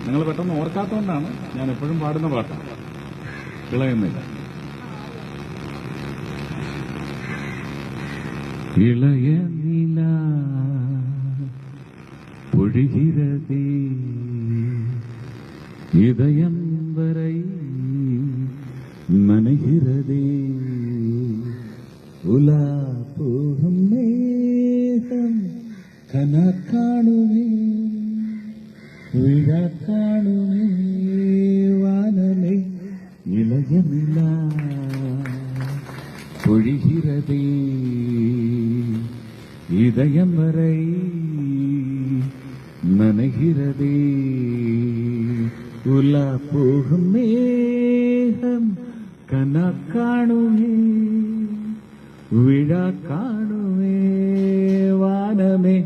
നിങ്ങൾ പെട്ടെന്ന് ഓർക്കാത്തതുകൊണ്ടാണ് ഞാൻ എപ്പോഴും പാടുന്ന പാട്ടാണ്. ഇളയുന്നില്ല. ഇളയ നില പൊഴിகிறதே இதயம் வரை நனைகிறதே உலா போகும் மேகம் கனா காணுமே விழா காணுமே வானமே இளைய நிலா பொழிகிறதே இதயம் வரை நனைகிறதே உலா போகும் மேகம் கனா காணுமே விழா காணுமே வானமே